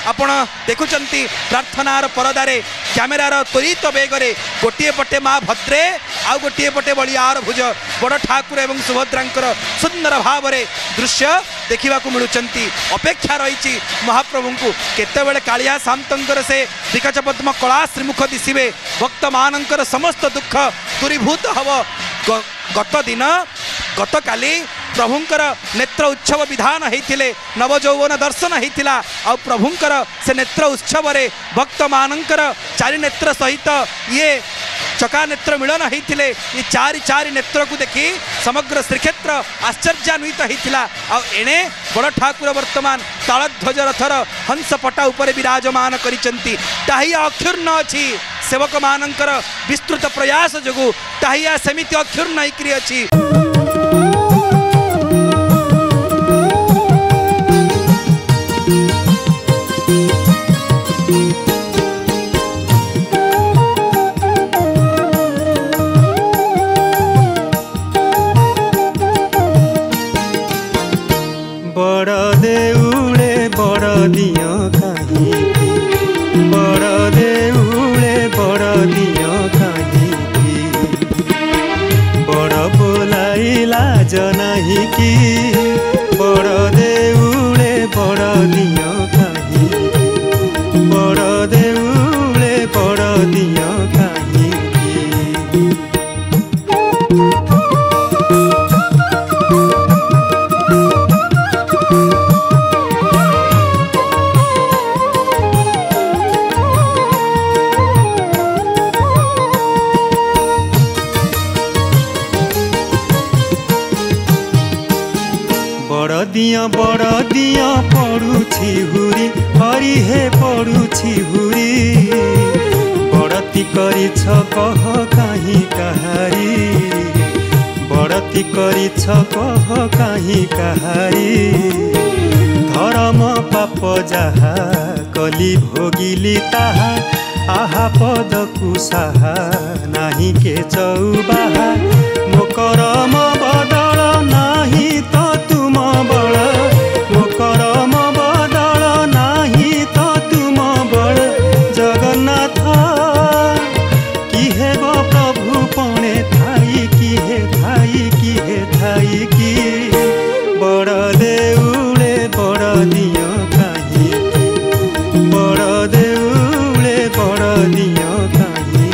आपण देखुचंती प्रार्थनार परदारे क्यामेरार त्वरित बेगरे गोटे पटे माँ भद्रे आउ गोटे पटे बलियार भुज बड़ ठाकुर एवं सुभद्रांकर सुंदर भाव में दृश्य देखा मिलुंट अपेक्षा रही महाप्रभु को केतबेले कालिया सामंतर से विकाच पद्म कला श्रीमुख दिशे भक्त मानकर समस्त दुख दूरीभूत हव। गत दिन गत काली प्रभुंकर नेत्र उत्सव विधान होते नवजौवन दर्शन होता आ प्रभुंकर से नेत्र उत्सव रे भक्त मानकर चारि नेत्र सहित ये चका नेत्र मिलन होते ये चारि नेत्र को देखी समग्र श्रीक्षेत्र आश्चर्यान्वित होता आने बड़ ठाकुर वर्तमान तालध्वज रथर हंसपटा उपरे विराजमान करिसेंती ताहिया अक्षुर्ण अच्छी सेवक मानकर विस्तृत प्रयास जोगु ताहिया सेमिति अक्षुर्ण होइकरी अछि। बड़ देउले बड़ दियो काहे बड़ देउले बड़ दियो काहे बड़ बोलाइला जनाही की बड़ देउले बड़ दियो काहे बड़ देउले बड़ दियो काहे बड़ दिया पड़ुछि हुरी हरि हे पड़ुछि हुरी बड़ती करिछ कह काहीं कहारी बड़ती करिछ कह काहीं कहारी धर्म पाप जहा कली भोगिली ताहा आहा पद कुसाहा नाही के चौबाहा मो करम बदल नाही तो तुम बड़ मो करम बदल नाही तो तुम बड़ जगन्नाथ किहे गो प्रभु पणे थाई किहे थाई की बड़ देउले बड़ दियो काहे बड़ देउले बड़ दियो काहे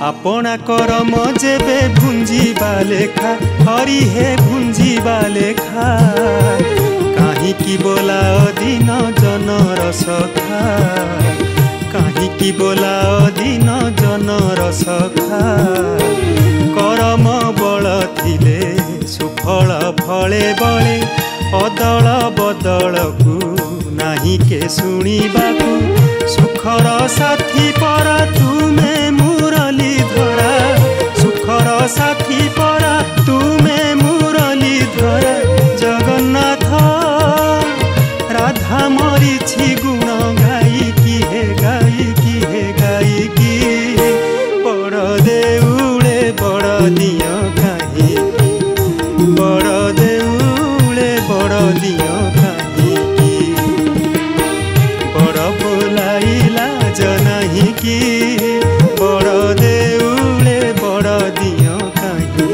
अपना करम जेबे भुंजीबा लेखा हरि हे भुंजीबा लेखा काहे की बोला दिन जनर सखा काहे की बोला दिन जनर सखा करम बल थिले सुफल फले बले अदल बदल को नाही के शुणिबाकू सुखर साथी परा तुमे मुरली धरा सुखर साथी परा तुमे मुरली धरा जगन्नाथ राधा मरीछि गुण गाई की बड़ देउले बड़ दियो काहे बड़ देउले बड़ दियो काहे बड़ बोलाइला जनाही की बड़ देउले बड़ दियो काहे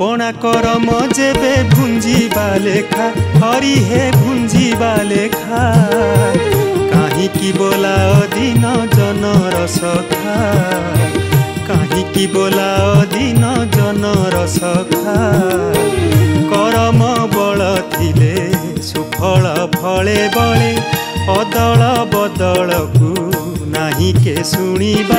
अपना करम जेबे भुंजीबा लेखा हरि हे भुंजीबा लेखा काहींकि बोला अधीन जनर सखा काहींकि बोला अधीन जनर सखा करम बल थिले सुफल फले बले अदल बदल को नाही के शुणिबा